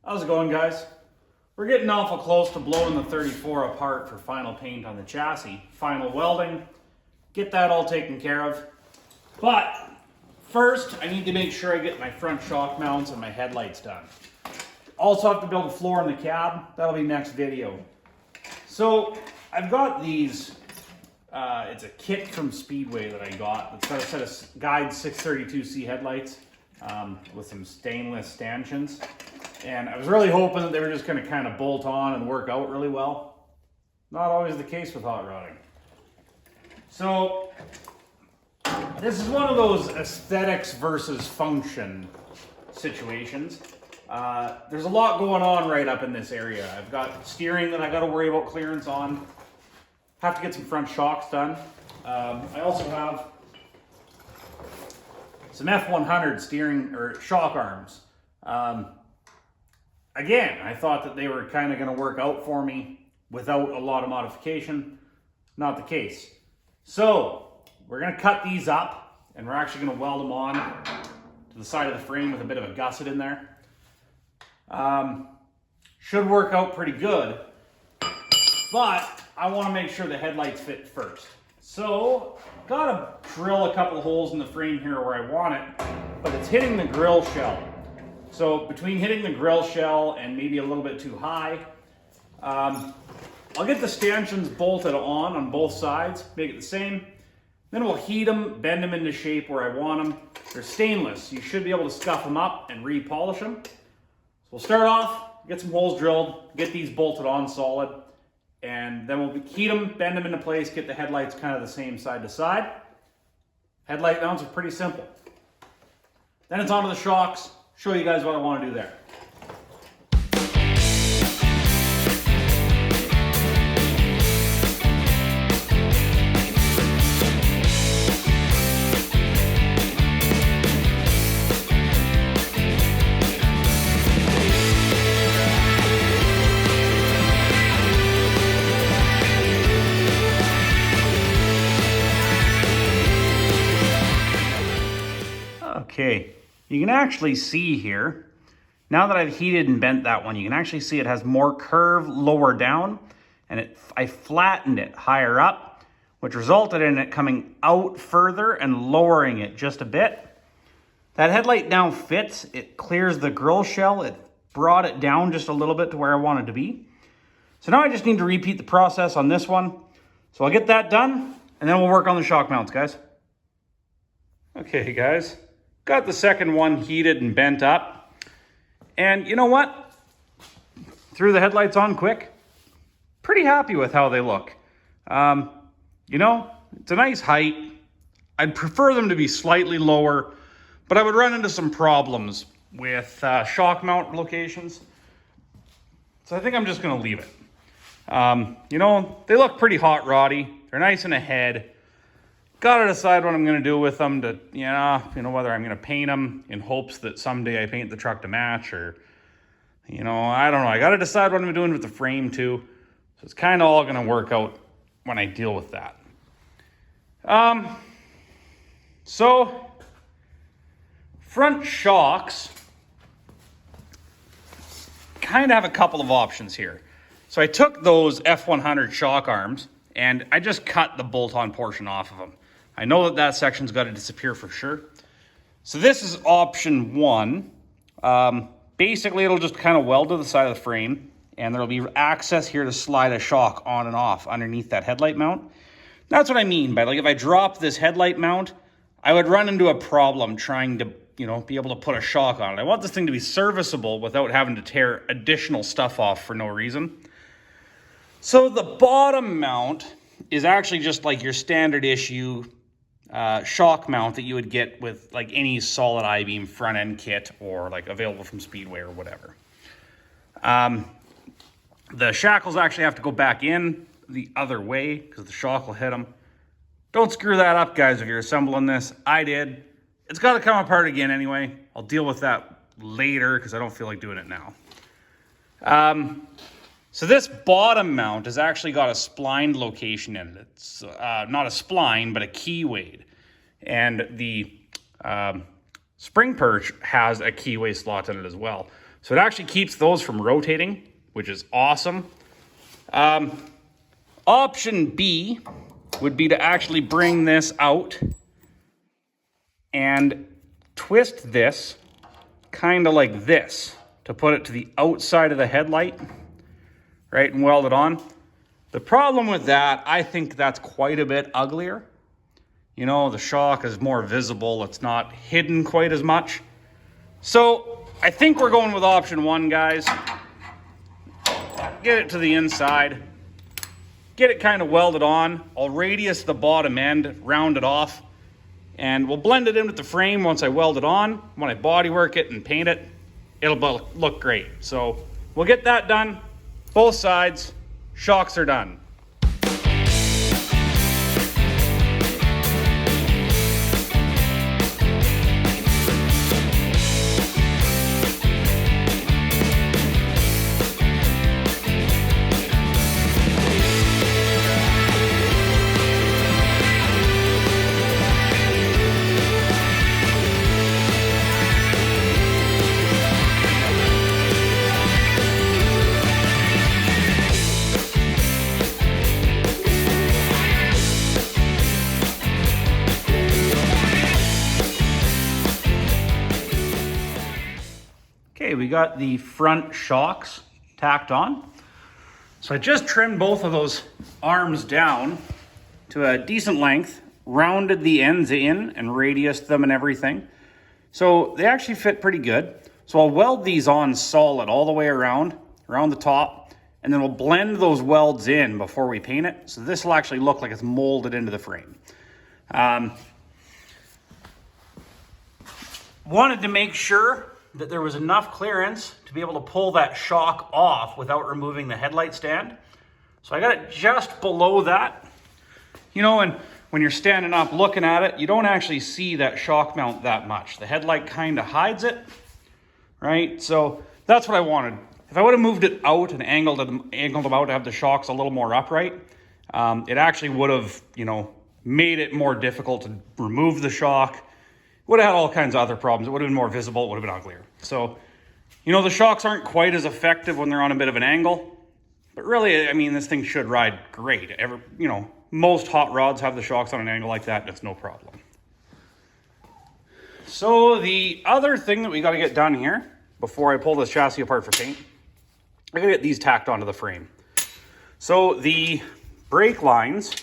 How's it going, guys? We're getting awful close to blowing the 34 apart for final paint on the chassis. Final welding, get that all taken care of. But first, I need to make sure I get my front shock mounts and my headlights done. Also have to build a floor in the cab. That'll be next video. So I've got these, it's a kit from Speedway that I got. It's got a set of Guide 632C headlights with some stainless stanchions. And I was really hoping that they were just going to kind of bolt on and work out really well. Not always the case with hot rodding. So this is one of those aesthetics versus function situations. There's a lot going on right up in this area. I've got steering that I got to worry about clearance on. Have to get some front shocks done. I also have some F100 steering or shock arms. Again, I thought that they were kind of going to work out for me without a lot of modification. Not the case. So we're going to cut these up and we're actually going to weld them on to the side of the frame with a bit of a gusset in there. Should work out pretty good, but I want to make sure the headlights fit first. So got to drill a couple holes in the frame here where I want it, but it's hitting the grill shell. So between hitting the grill shell and maybe a little bit too high, I'll get the stanchions bolted on both sides, make it the same. Then we'll heat them, bend them into shape where I want them. They're stainless. You should be able to scuff them up and repolish them. So we'll start off, get some holes drilled, get these bolted on solid, and then we'll heat them, bend them into place, get the headlights kind of the same side to side. Headlight mounts are pretty simple. Then it's onto the shocks. Show you guys what I want to do there. Okay. You can actually see here, now that I've heated and bent that one, you can actually see it has more curve lower down, and I flattened it higher up, which resulted in it coming out further and lowering it just a bit. That headlight now fits, it clears the grill shell, it brought it down just a little bit to where I want it to be. So now I just need to repeat the process on this one. So I'll get that done, and then we'll work on the shock mounts, guys. Okay, guys. Got the second one heated and bent up. And you know what? Threw the headlights on quick. Pretty happy with how they look. You know, it's a nice height. I'd prefer them to be slightly lower, but I would run into some problems with shock mount locations. So I think I'm just going to leave it. You know, they look pretty hot roddy. They're nice and ahead. Got to decide what I'm going to do with them to, you know, whether I'm going to paint them in hopes that someday I paint the truck to match or, you know, I don't know. I got to decide what I'm doing with the frame too. So it's kind of all going to work out when I deal with that. So front shocks kind of have a couple of options here. So I took those F100 shock arms and I just cut the bolt-on portion off of them. I know that that section's got to disappear for sure. So this is option one. Basically, it'll just kind of weld to the side of the frame, and there'll be access here to slide a shock on and off underneath that headlight mount. That's what I mean by, like, if I drop this headlight mount, I would run into a problem trying to, you know, be able to put a shock on it. I want this thing to be serviceable without having to tear additional stuff off for no reason. So the bottom mount is actually just like your standard issue shock mount that you would get with like any solid I-beam front end kit or like available from Speedway or whatever. The shackles actually have to go back in the other way because the shock will hit them. Don't screw that up, guys, if you're assembling this. I did. It's got to come apart again anyway. I'll deal with that later because I don't feel like doing it now. So this bottom mount has actually got a splined location in it. It's not a spline, but a key wade. And the spring perch has a keyway slot in it as well. So it actually keeps those from rotating, which is awesome. Option B would be to actually bring this out and twist this kind of like this to put it to the outside of the headlight, right, and weld it on. The problem with that, I think that's quite a bit uglier. You know, the shock is more visible. It's not hidden quite as much. So I think we're going with option 1, guys. Get it to the inside. Get it kind of welded on. I'll radius the bottom end, round it off, and we'll blend it in with the frame once I weld it on. When I bodywork it and paint it, it'll look great. So we'll get that done. Both sides. Shocks are done. Okay, we got the front shocks tacked on. So I just trimmed both of those arms down to a decent length, rounded the ends in and radiused them and everything. So they actually fit pretty good. So I'll weld these on solid all the way around the top, and then we'll blend those welds in before we paint it. So this will actually look like it's molded into the frame. Wanted to make sure that there was enough clearance to be able to pull that shock off without removing the headlight stand. So I got it just below that. You know, and when you're standing up looking at it, you don't actually see that shock mount that much. The headlight kind of hides it, right? So that's what I wanted. If I would have moved it out and angled them out to have the shocks a little more upright, it actually would have, you know, made it more difficult to remove the shock. Would have had all kinds of other problems. It would have been more visible. It would have been uglier. So, you know, the shocks aren't quite as effective when they're on a bit of an angle. But really, I mean, this thing should ride great. You know, most hot rods have the shocks on an angle like that. That's no problem. So the other thing that we got to get done here before I pull this chassis apart for paint, I got to get these tacked onto the frame. So the brake lines,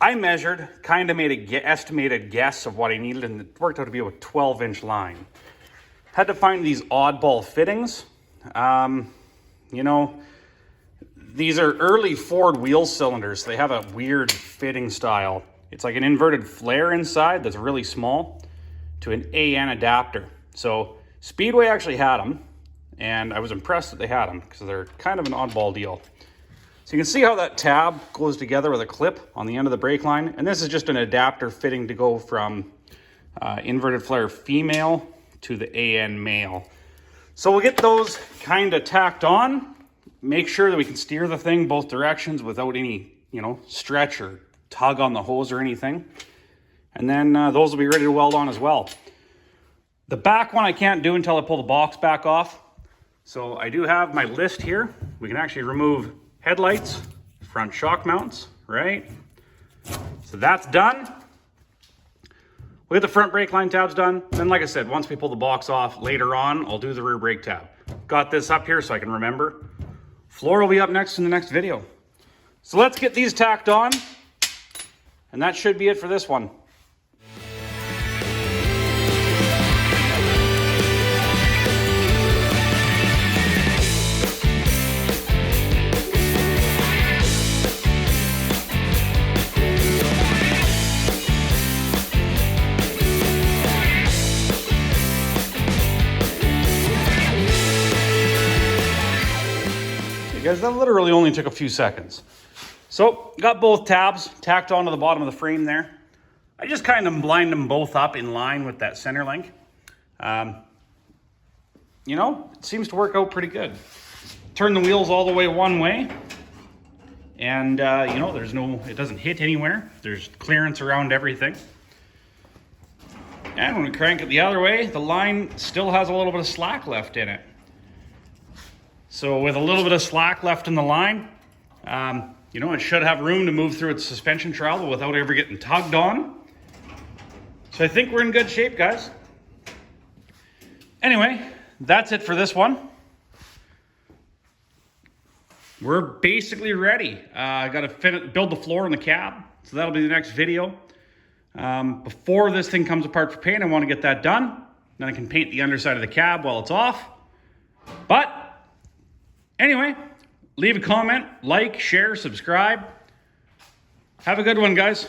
I measured, kind of made an estimated guess of what I needed, and it worked out to be a 12-inch line. Had to find these oddball fittings. You know, these are early Ford wheel cylinders. They have a weird fitting style. It's like an inverted flare inside that's really small to an AN adapter. So Speedway actually had them, and I was impressed that they had them because they're kind of an oddball deal. So you can see how that tab goes together with a clip on the end of the brake line. And this is just an adapter fitting to go from inverted flare female to the AN male. So we'll get those kind of tacked on, make sure that we can steer the thing both directions without any, you know, stretch or tug on the hose or anything. And then those will be ready to weld on as well. The back one I can't do until I pull the box back off. So I do have my list here. We can actually remove headlights, front shock mounts, right? So that's done. We'll get the front brake line tabs done. Then, like I said, once we pull the box off later on, I'll do the rear brake tab. Got this up here so I can remember. Floor will be up next in the next video. So let's get these tacked on. And that should be it for this one. Guys, that literally only took a few seconds. So, got both tabs tacked onto the bottom of the frame there. I just kind of lined them both up in line with that center link. You know, it seems to work out pretty good. Turn the wheels all the way one way. And, you know, it doesn't hit anywhere. There's clearance around everything. And when we crank it the other way, the line still has a little bit of slack left in it. So with a little bit of slack left in the line, you know, it should have room to move through its suspension travel without ever getting tugged on. So I think we're in good shape, guys. Anyway, that's it for this one. We're basically ready. I got to build the floor in the cab, so that'll be the next video. Before this thing comes apart for paint, I want to get that done. Then I can paint the underside of the cab while it's off. But anyway, leave a comment, like, share, subscribe. Have a good one, guys.